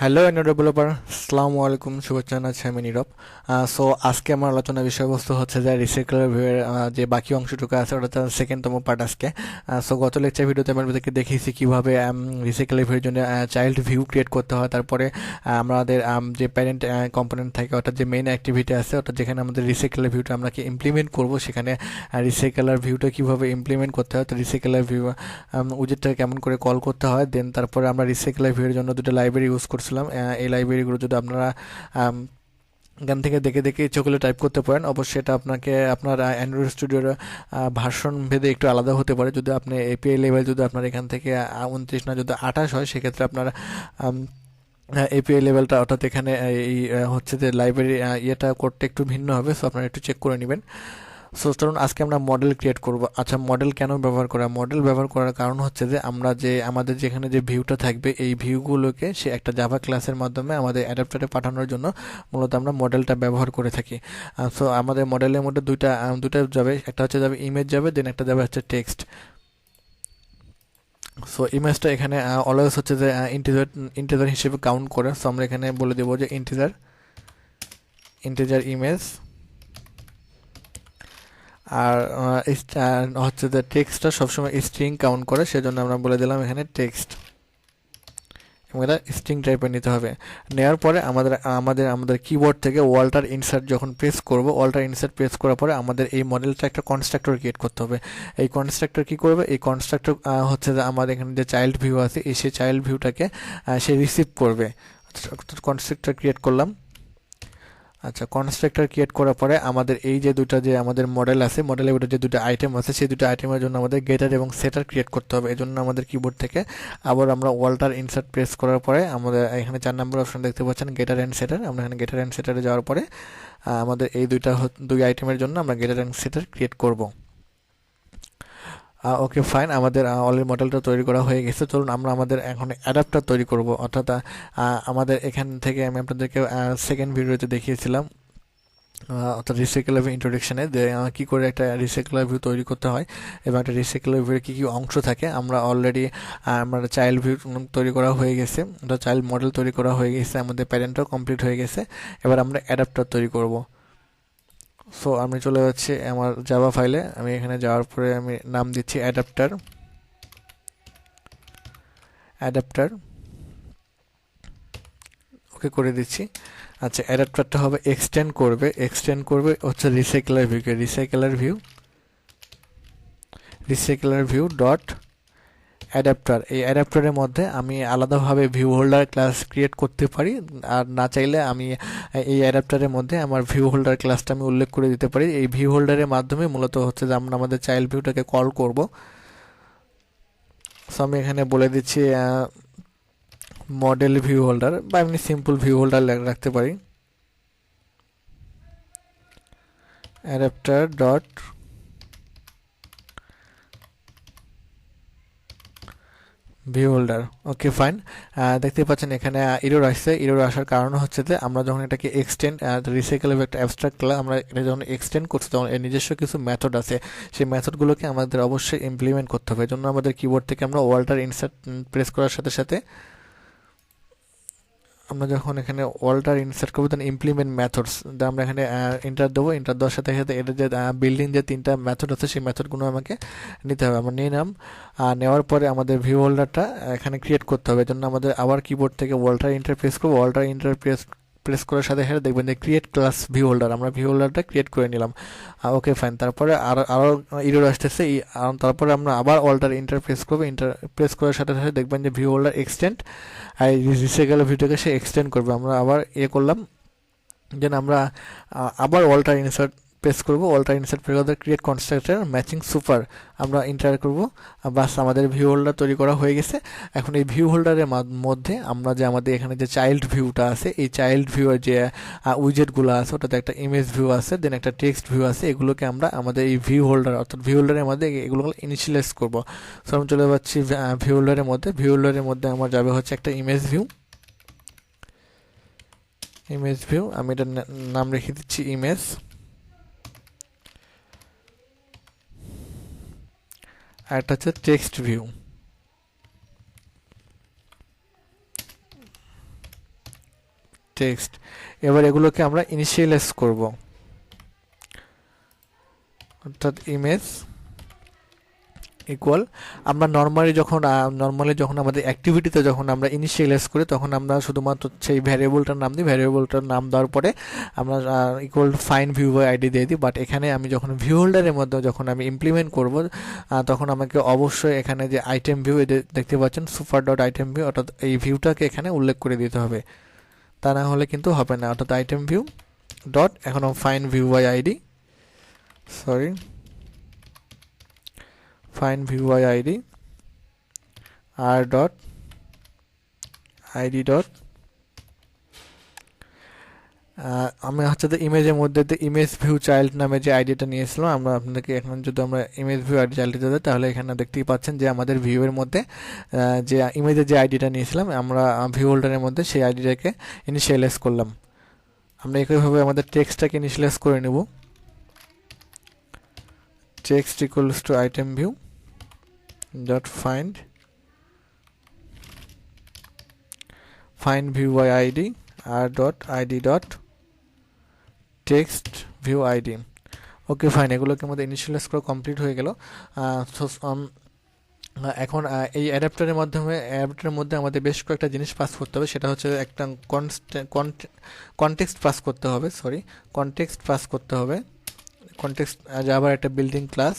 Hello end developer, আসসালামু আলাইকুম, শুভেচ্ছা জানাচ্ছি আমি নীরব। সো আজকে আমার আলোচনার বিষয়বস্তু হচ্ছে যে রিসাইকেলার ভিউয়ের যে বাকি অংশটুকু আছে ওটা তার সেকেন্ডতম পার্ট আজকে। সো গত লেকচার ভিডিওতে আমি আপনাদেরকে দেখিয়েছি কীভাবে রিসাইকেলার ভিউয়ের জন্য চাইল্ড ভিউ ক্রিয়েট করতে হয়। তারপরে আমাদের যে প্যারেন্ট কম্পোনেন্ট থাকে অর্থাৎ যে মেইন অ্যাক্টিভিটি আছে অর্থাৎ যেখানে আমাদের রিসাইকেলার ভিউটা আমরা কি ইমপ্লিমেন্ট করবো, সেখানে রিসাইকেলার ভিউটা কীভাবে ইমপ্লিমেন্ট করতে হয়, তো রিসাইকেলার ভিউ উইজেটটাকে কেমন করে কল করতে হয়। দেন তারপরে আমরা রিসাইকেলার ভিউয়ের জন্য দুটো লাইব্রেরি ইউজ করছিলাম। এই লাইব্রেরিগুলো যদি আপনারা এখান থেকে দেখে দেখে ইচ্ছে করলে টাইপ করতে পারেন। অবশ্যই এটা আপনার অ্যান্ড্রয়েড স্টুডিওর ভার্সন ভেদে একটু আলাদা হতে পারে। যদি আপনি এপিআই লেভেল যদি আপনার এখান থেকে 29 না যদি 28 হয়, সেক্ষেত্রে আপনার এপিআই লেভেলটা অর্থাৎ এখানে এই হচ্ছে যে লাইব্রেরি ইয়েটা করতে একটু ভিন্ন হবে। সো আপনারা একটু চেক করে নেবেন। সো চলুন আজকে আমরা মডেল ক্রিয়েট করব। আচ্ছা, মডেল কেন ব্যবহার করা? মডেল ব্যবহার করার কারণ হচ্ছে যে আমাদের যেখানে যে ভিউটা থাকবে এই ভিউগুলোকে সে একটা জাভা ক্লাসের মাধ্যমে আমাদের অ্যাডাপ্টারে পাঠানোর জন্য মূলত আমরা মডেলটা ব্যবহার করে থাকি। সো আমাদের মডেলের মধ্যে দুইটা যাবে, একটা হচ্ছে যাবে ইমেজ যাবে, দেন একটা যাবে হচ্ছে টেক্সট। সো ইমেজটা এখানে অলওয়েজ হচ্ছে যে ইন্টিজার হিসেবে কাউন্ট করে। সো আমরা এখানে বলে দেবো যে ইন্টিজার ইমেজ। আর হচ্ছে যে টেক্সটটা সবসময় স্ট্রিং কাউন্ট করে, সেজন্য আমরা বলে দিলাম এখানে টেক্সট, এবং এটা স্ট্রিং টাইপের নিতে হবে। নেওয়ার পরে আমাদের কিবোর্ড থেকে ওয়াল্টার ইনসার্ট যখন প্রেস করব, ওয়াল্টার ইনসার্ট প্রেস করার পরে আমাদের এই মডেলটা একটা কনস্ট্রাক্টর ক্রিয়েট করতে হবে। এই কনস্ট্রাক্টর কি করবে? এই কনস্ট্রাক্টর হচ্ছে যে আমাদের এখানে যে চাইল্ড ভিউ আছে সেই চাইল্ড ভিউটাকে সে রিসিভ করবে। কনস্ট্রাক্টর ক্রিয়েট করলাম। আচ্ছা, কনস্ট্রাক্টর ক্রিয়েট করার পরে আমাদের এই যে দুটো যে আমাদের মডেল আছে, মডেলের ভিতরে যে দুটো আইটেম আছে, সেই দুটো আইটেমের জন্য আমাদের গেটার এবং সেটার ক্রিয়েট করতে হবে। এজন্য আমাদের কিবোর্ড থেকে আবার আমরা ওয়াল্টার ইনসার্ট প্রেস করার পরে আমাদের এখানে 4 নম্বর অপশন দেখতে পাচ্ছেন, গেটার অ্যান্ড সেটার। আমরা এখানে গেটার অ্যান্ড সেটারে যাওয়ার পরে আমাদের এই দুই আইটেমের জন্য আমরা গেটার অ্যান্ড সেটার ক্রিয়েট করব। ওকে ফাইন, আমাদের অলরেডি মডেলটা তৈরি করা হয়ে গেছে। চলুন আমরা আমাদের এখন অ্যাডাপ্টার তৈরি করব। অর্থাৎ আমাদের এখান থেকে আমি আপনাদেরকে সেকেন্ড ভিডিওতে দেখিয়েছিলাম, অর্থাৎ রিসাইকেলার ভিউ ইন্ট্রোডাকশনে, যে কী করে একটা রিসাইকেলার ভিউ তৈরি করতে হয় এবং একটা রিসাইকেলার ভিউয়ের কী কী অংশ থাকে। আমরা অলরেডি আমরা চাইল্ড ভিউ তৈরি করা হয়ে গেছে, চাইল্ড মডেল তৈরি করা হয়ে গেছে, আমাদের প্যারেন্টটাও কমপ্লিট হয়ে গেছে। এবার আমরা অ্যাডাপ্টার তৈরি করব। সো আমি চলে যাচ্ছি আমার জাভা ফাইলে। আমি এখানে যাওয়ার পরে আমি নাম দিচ্ছি অ্যাডাপ্টার ওকে করে দিচ্ছি। আচ্ছা, অ্যাডাপ্টারটা হবে এক্সটেন্ড করবে হচ্ছে রিসাইকেলার ভিউ ডট অ্যাডাপ্টার। এই অ্যাডাপ্টারের মধ্যে আমি আলাদাভাবে ভিউ হোল্ডার ক্লাস ক্রিয়েট করতে পারি, আর না চাইলে আমি এই অ্যাডাপ্টারের মধ্যে আমার ভিউ হোল্ডার ক্লাসটা আমি উল্লেখ করে দিতে পারি। এই ভিউ হোল্ডারের মাধ্যমে মূলত হচ্ছে যে আমরা আমাদের চাইল্ড ভিউটাকে কল করব। সো আমি এখানে বলে দিচ্ছি মডেল ভিউ হোল্ডার, বা এমনি সিম্পল ভিউ হোল্ডার রাখতে পারি। Adapter dot view holder. Okay fine, দেখতে পাচ্ছেন এখানে এরর আসছে। এরর আসার কারণ হচ্ছে যে আমরা যখন এটাকে এক্সটেন্ড, রিসাইকেলের একটা অ্যাবস্ট্রাক্ট ক্লাস, আমরা এটা যখন এক্সটেন্ড করছি তখন এর নিজস্ব কিছু মেথড আছে, সেই মেথডগুলোকে আমাদের অবশ্যই ইমপ্লিমেন্ট করতে হবে। এই জন্য আমাদের কিবোর্ড থেকে আমরা ওয়াল্টার ইনসার্ট প্রেস করার সাথে সাথে আমরা যখন এখানে ওয়াল্টার ইনসার্ট করবো তখন ইমপ্লিমেন্ট মেথডস আমরা এখানে এন্টার দেবো। এন্টার দেওয়ার সাথে সাথে এটা যে বিল্ডিং যে 3টা মেথড আছে সেই মেথডগুলো আমাকে নিতে হবে। আমরা নিয়ে নিলাম। নেওয়ার পরে আমাদের ভিউ হোল্ডারটা এখানে ক্রিয়েট করতে হবে। এজন্য আমাদের আবার কিবোর্ড থেকে ওয়াল্টার ইন্টারপ্রেস করবো। ওয়াল্টার ইন্টারপ্রেস করার সাথে সাথে দেখবেন যে ক্রিয়েট ক্লাস ভিউ হোল্ডার, আমরা ভিউ হোল্ডারটা ক্রিয়েট করে নিলাম। ওকে ফাইন, তারপরে আরও এরর আসতেছে। তারপরে আমরা আবার ওয়াল্টার ইন্টারপ্রেস করবো। ইন্টারপ্রেস করার সাথে সাথে দেখবেন যে ভিউ হোল্ডার এক্সটেন্ড, আর রিসাইকেলার ভিউটাকে সে এক্সটেন্ড করবে। আমরা আবার করলাম, দেন আমরা আবার ওয়াল্টার ইনসার্ট প্রেস করবো। ওয়াল্টার ইনসার্ট প্রেস করে ক্রিয়েট কনস্ট্রাক্টর ম্যাচিং সুপার আমরা এন্টার করবো। বাস, আমাদের ভিউ হোল্ডার তৈরি করা হয়ে গেছে। এখন এই ভিউ হোল্ডারের মধ্যে আমরা যে আমাদের এখানে যে চাইল্ড ভিউটা আছে, এই চাইল্ড ভিউয়ের যে উইজেটগুলো আছে, ওটাতে একটা ইমেজ ভিউ আছে, দেন একটা টেক্সট ভিউ আছে। এগুলোকে আমরা আমাদের এই ভিউ হোল্ডার অর্থাৎ ভিউ হোল্ডারের মধ্যে এগুলো ইনিশিয়ালাইজ করবো। সো আমি চলে যাচ্ছি ভিউ হোল্ডারের মধ্যে আমার যাবে হচ্ছে একটা ইমেজ ভিউ। আমি এটার নাম রেখে দিচ্ছি ইমেজ। আর একটা হচ্ছে টেক্সট ভিউ। টেক্সট। এবার এগুলোকে আমরা ইনিশিয়ালাইজ করব, অর্থাৎ ইমেজ ইকুয়াল আমরা নর্মালি যখন আমাদের অ্যাক্টিভিটিতে যখন আমরা ইনিশিয়ালাইজ করি তখন আমরা শুধুমাত্র সেই ভ্যারিয়েবলটার নাম দিই, ভ্যারিয়েবলটার নাম দেওয়ার পরে আমরা equal find view by ID দিয়ে দিই। বাট এখানে আমি যখন ভিউ হোল্ডারের মধ্যে যখন আমি ইমপ্লিমেন্ট করব তখন আমাকে অবশ্যই এখানে যে আইটেম ভিউ দেখতে পাচ্ছেন সুপার ডট আইটেম ভিউ, অর্থাৎ এই ভিউটাকে এখানে উল্লেখ করে দিতে হবে, তা না হলে কিন্তু হবে না। অর্থাৎ আইটেম ভিউ ডট এখন find view by ID, find view by id r dot id dot আমি হচ্ছে ইমেজের মধ্যে ইমেজ ভিউ চাইল্ড নামে যে আইডিটা নিয়েছিলাম আমরা আপনাদেরকে, এখন যদি আমরা ইমেজ ভিউ আইডি চাইল্ডটা দিই তাহলে এখানে দেখতেই পাচ্ছেন যে আমাদের ভিউয়ের মধ্যে যে ইমেজের যে আইডিটা নিয়েছিলাম আমরা ভিউ হোল্ডারের মধ্যে সেই আইডিটাকে ইনিশিয়ালাইজ করলাম। আমরা একইভাবে আমাদের টেক্সটটাকে ইনিশিয়ালাইজ করে নেব, text equals to item view dot find view by id r dot id dot text view id। Okay fine, এগুলোকে আমাদের ইনিশিয়ালাইজ করা কমপ্লিট হয়ে গেল। এখন এই অ্যাডাপ্টারের মধ্যে আমাদের বেশ কয়েকটা জিনিস পাস করতে হবে, সেটা হচ্ছে একটা কনটেক্সট পাস করতে হবে, কনটেক্সট আবার একটা বিল্ডিং ক্লাস,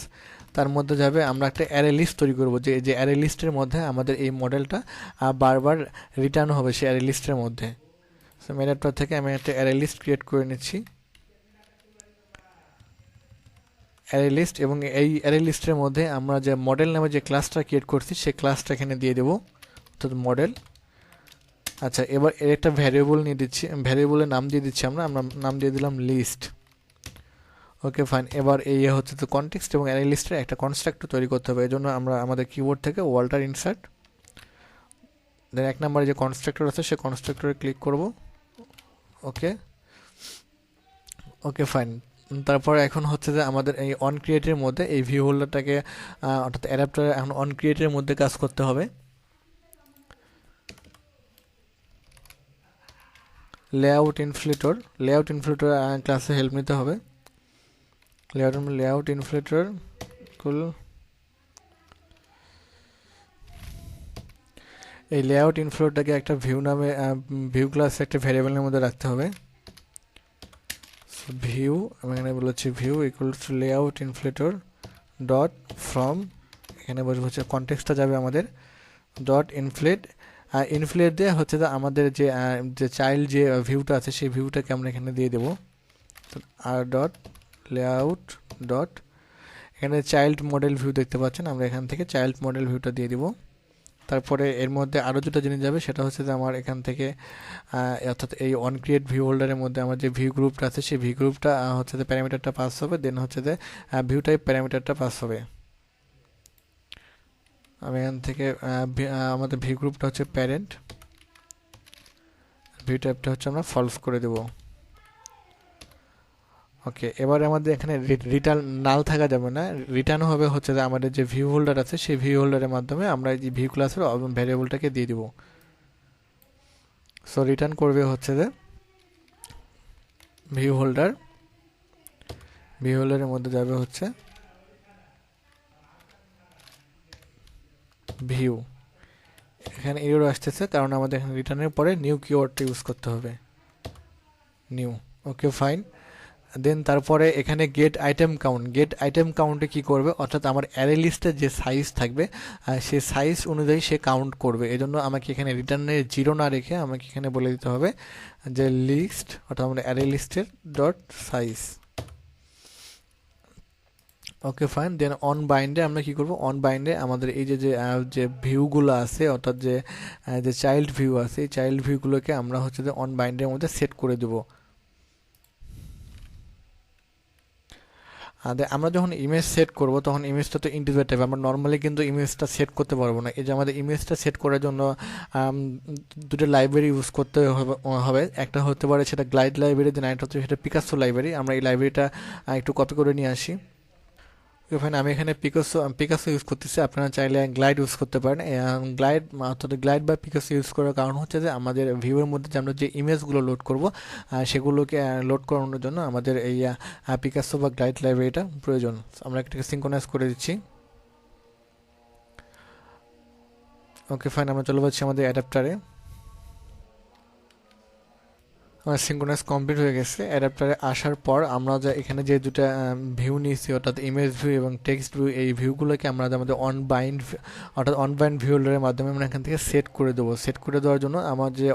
তার মধ্যে যাবে আমরা একটা অ্যারে লিস্ট তৈরি করব, যে অ্যারে লিস্টের মধ্যে আমাদের এই মডেলটা বারবার রিটার্ন হবে সেই অ্যারে লিস্টের মধ্যে। সো মেথড থেকে আমি একটা অ্যারে লিস্ট ক্রিয়েট করে নিচ্ছি, অ্যারে লিস্ট, এবং এই অ্যারে লিস্টের মধ্যে আমরা যে মডেল নামে যে ক্লাসটা ক্রিয়েট করছি সেই ক্লাসটা এখানে দিয়ে দেবো, অর্থাৎ মডেল। আচ্ছা, এবার এর একটা ভ্যারিয়েবল নিয়ে দিচ্ছি, ভ্যারিয়েবলের নাম দিয়ে দিচ্ছি আমরা নাম দিয়ে দিলাম লিস্ট। ওকে ফাইন, এবার এই হচ্ছে তো কনটেক্সট এবং অ্যারে লিস্টের একটা কনস্ট্রাক্টর তৈরি করতে হবে। এই জন্য আমরা আমাদের কিবোর্ড থেকে ওয়াল্টার ইনসার্ট, দেন 1 নম্বরে যে কনস্ট্রাক্টর আছে সেই কনস্ট্রাক্টরে ক্লিক করব। ওকে ফাইন, তারপর এখন হচ্ছে যে আমাদের এই অন ক্রিয়েটের মধ্যে এই ভিউ হোল্ডারটাকে অর্থাৎ অ্যাডাপ্টার এখন অন ক্রিয়েটের মধ্যে কাজ করতে হবে। লেআউট ইনফ্লেটর ক্লাসে হেল্প নিতে হবে। লেআউট ইনফ্লেটর এই লেআউট ইনফ্লেটরটাকে একটা ভিউ ক্লাসে একটা ভ্যারিয়েবলের মধ্যে রাখতে হবে। ভিউ আমি এখানে বলেছি view equals to layout inflater dot from, এখানে বসে হচ্ছে কনটেক্সটটা যাবে আমাদের ডট ইনফ্লেট দিয়ে হচ্ছে যে আমাদের যে চাইল্ড যে ভিউটা আছে সেই ভিউটাকে আমরা এখানে দিয়ে দেবো আর ডট লেআউট ডট, এখানে চাইল্ড মডেল ভিউ দেখতে পাচ্ছেন, আমরা এখান থেকে চাইল্ড মডেল ভিউটা দিয়ে দিব। তারপরে এর মধ্যে আরও যেটা জিনিস যাবে সেটা হচ্ছে যে আমার এখান থেকে অর্থাৎ এই অন ক্রিয়েট ভিউ হোল্ডারের মধ্যে আমার যে ভিউ গ্রুপটা আছে সেই ভিউ গ্রুপটা হচ্ছে যে প্যারামিটারটা পাস হবে, দেন হচ্ছে যে ভিউ টাইপ প্যারামিটারটা পাস হবে। আমি এখান থেকে আমাদের ভিউ গ্রুপটা হচ্ছে প্যারেন্ট, ভিউ টাইপটা হচ্ছে আমরা ফলস করে দেব। ওকে, এবারে আমাদের এখানে রিটার্ন নাল থাকা যাবে না, রিটার্ন হবে হচ্ছে যে আমাদের যে ভিউ হোল্ডার আছে সেই ভিউ হোল্ডারের মাধ্যমে আমরা এই ভিউ ক্লাসের ভ্যারিয়েবলটাকে দিয়ে দিব। সো রিটার্ন করবে হচ্ছে যে ভিউ হোল্ডারের মধ্যে যাবে হচ্ছে ভিউ, এখানে এরর আসতেছে কারণ আমাদের এখানে রিটার্নের পরে নিউ কিওয়ার্ডটা ইউজ করতে হবে, নিউ। ওকে ফাইন, দেন তারপরে এখানে গেট আইটেম কাউন্টে কি করবে, অর্থাৎ আমার অ্যারে লিস্টের যে সাইজ থাকবে সেই সাইজ অনুযায়ী সে কাউন্ট করবে। এজন্য আমাকে এখানে রিটার্নের 0 না রেখে আমাকে এখানে বলে দিতে হবে যে লিস্ট, অর্থাৎ আমরা অ্যারে লিস্টের dot size. Okay fine, then on বাইন্ডে আমরা কি করব, অন বাইন্ডে আমাদের এই যে ভিউগুলো আছে অর্থাৎ যে চাইল্ড ভিউ আছে এই চাইল্ড ভিউগুলোকে আমরা হচ্ছে যে অন বাইন্ডের মধ্যে সেট করে দেব। আমরা যখন ইমেজ সেট করব তখন ইমেজটা তো ইন্টিজার টাইপ, আমরা নর্মালি কিন্তু ইমেজটা সেট করতে পারবো না। এই যে আমাদের ইমেজটা সেট করার জন্য দুটো লাইব্রেরি ইউজ করতে হবে, একটা হতে পারে সেটা গ্লাইড লাইব্রেরি, দেন একটা হচ্ছে সেটা পিকাসো লাইব্রেরি। আমরা এই লাইব্রেরিটা একটু কপি করে নিয়ে আসি। ফাইন, আমি এখানে পিকাসো ইউজ করতেছি, আপনারা চাইলে গ্লাইড ইউজ করতে পারেন। গ্লাইড অর্থাৎ গ্লাইড বা পিকাসো ইউজ করার কারণ হচ্ছে যে আমাদের ভিউয়ের মধ্যে যে আমরা যে ইমেজগুলো লোড করব সেগুলোকে লোড করানোর জন্য আমাদের এই পিকাসো বা গ্লাইড লাইব্রেরিটা প্রয়োজন। আমরা এটাকে সিঙ্ক্রোনাইজ করে দিচ্ছি। ওকে ফাইন, আমরা চলে যাচ্ছি আমাদের অ্যাডাপ্টারে। আমার সিঙ্ক্রোনাইজ কমপ্লিট হয়ে গেছে। অ্যাডাপ্টারে আসার পর আমরা যে এখানে যে দুটো ভিউ নিয়েছি অর্থাৎ ইমেজ ভিউ এবং টেক্সট ভিউ, এই ভিউগুলোকে আমরা আমাদের অনবাইন্ড ভিউ হোল্ডারের মাধ্যমে আমরা এখান থেকে সেট করে দেবো। সেট করে দেওয়ার জন্য আমার যে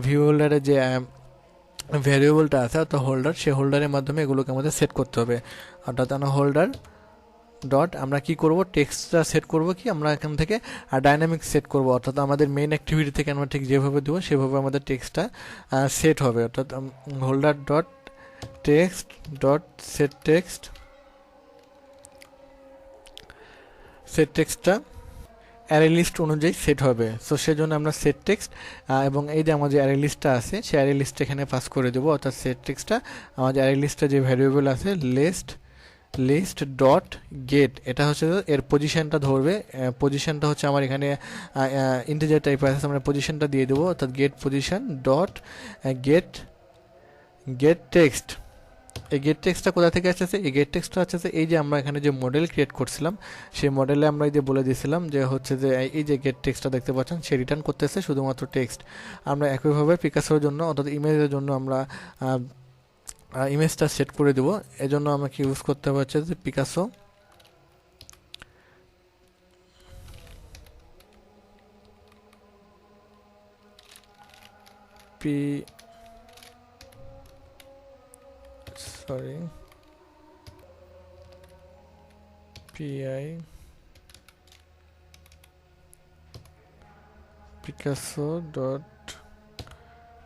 ভিউ হোল্ডারে যে ভ্যারিয়েবলটা আছে অর্থাৎ হোল্ডার, সেই হোল্ডারের মাধ্যমে এগুলোকে আমাদের সেট করতে হবে। অর্থাৎ হোল্ডার ডট আমরা কি করব, টেক্সটটা সেট করব, কি আমরা এখান থেকে ডাইনামিক সেট করব, অর্থাৎ আমাদের মেইন অ্যাক্টিভিটি থেকে আমরা ঠিক যেভাবে দেবো সেভাবে আমাদের টেক্সটটা সেট হবে। অর্থাৎ holder dot text dot set টেক্সটটা অ্যারে লিস্ট অনুযায়ী সেট হবে। সো সেজন্য আমরা সেট টেক্সট এবং এই যে আমাদের অ্যারে লিস্টটা আছে সেই অ্যারে লিস্ট এখানে পাস করে দেবো। অর্থাৎ সেট টেক্সটটা আমাদের অ্যারে লিস্টটা যে ভ্যারিয়েবল আছে লিস্ট ডট গেট, এটা হচ্ছে এর পজিশনটা ধরবে। পজিশনটা হচ্ছে আমার এখানে ইন্টিজার টাইপের আছে, আমরা পজিশনটা দিয়ে দেবো। অর্থাৎ get position dot get text. এই গেট টেক্সটটা কোথা থেকে আসছে? এই গেট টেক্সটটা আসছে এই যে আমরা এখানে যে মডেল ক্রিয়েট করছিলাম সেই মডেলে আমরা এই যে বলে দিয়েছিলাম যে হচ্ছে যে এই যে গেট টেক্সটটা দেখতে পাচ্ছেন সে রিটার্ন করতেছে শুধুমাত্র টেক্সট। আমরা একইভাবে পিকাসোর জন্য অর্থাৎ ইমেজের জন্য আমরা ইমেজটা সেট করে দেবো। এজন্য আমাকে ইউজ করতে হবে হচ্ছে যে Picasso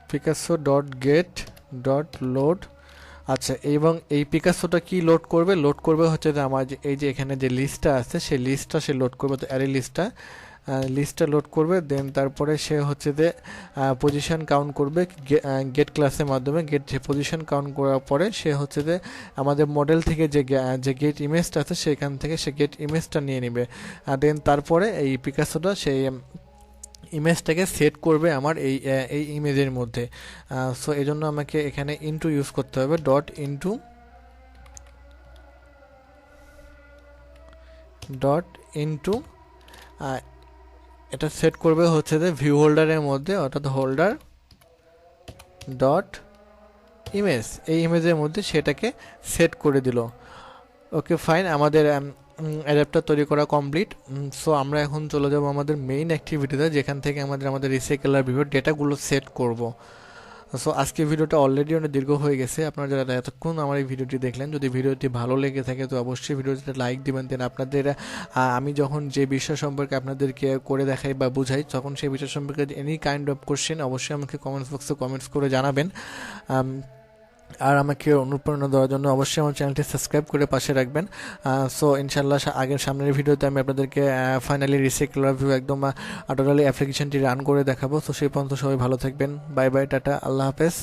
Picasso dot gate dot load. আচ্ছা, এবং এই পিকাসোটা কি লোড করবে হচ্ছে যে আমার এই যে এখানে যে লিস্টটা আছে সেই লিস্টটা সে লোড করবে। তো অ্যারে লিস্টটা লোড করবে, দেন তারপরে সে হচ্ছে যে পজিশন কাউন্ট করবে গেট ক্লাসের মাধ্যমে। পজিশন কাউন্ট করার পরে সে হচ্ছে যে আমাদের মডেল থেকে যে গেট ইমেজটা আছে সেখান থেকে সে গেট ইমেজটা নিয়ে নেবে। দেন তারপরে এই পিকাসোটা সেই ইমেজটাকে সেট করবে আমার এই ইমেজের মধ্যে। সো এই জন্য আমাকে এখানে ইনটু ইউজ করতে হবে, ডট ইনটু এটা সেট করবে হচ্ছে যে ভিউ হোল্ডারের মধ্যে, অর্থাৎ হোল্ডার ডট ইমেজ, এই ইমেজের মধ্যে সেটাকে সেট করে দিল। ওকে ফাইন, আমাদের অ্যাডাপ্টার তৈরি করা কমপ্লিট। সো আমরা এখন চলে যাব আমাদের মেইন অ্যাক্টিভিটিতে, যেখান থেকে আমাদের রিসাইকেলার ভিউর ডেটাগুলো সেট করব। সো আজকে ভিডিওটা অলরেডি অনেক দীর্ঘ হয়ে গেছে। আপনারা যারা এতক্ষণ আমার এই ভিডিওটি দেখলেন, যদি ভিডিওটি ভালো লেগে থাকে তো অবশ্যই ভিডিওটিতে লাইক দিবেন। দেন আপনাদের আমি যখন যে বিষয় সম্পর্কে আপনাদেরকে করে দেখাই বা বুঝাই তখন সেই বিষয় সম্পর্কে এনি কাইন্ড অফ কোশ্চেন অবশ্যই আমাকে কমেন্টস বক্সে কমেন্টস করে জানাবেন। আর আমাকে অনুপ্রেরণা দেওয়ার জন্য অবশ্যই আমার চ্যানেলটি সাবস্ক্রাইব করে পাশে রাখবেন। সো ইনশাল্লাহ সামনের ভিডিওতে আমি আপনাদেরকে ফাইনালি RceclerView একদম টোটালি অ্যাপ্লিকেশনটি রান করে দেখাবো। সো সেই পর্যন্ত সবাই ভালো থাকবেন। বাই বাই, টাটা, আল্লাহ হাফেজ।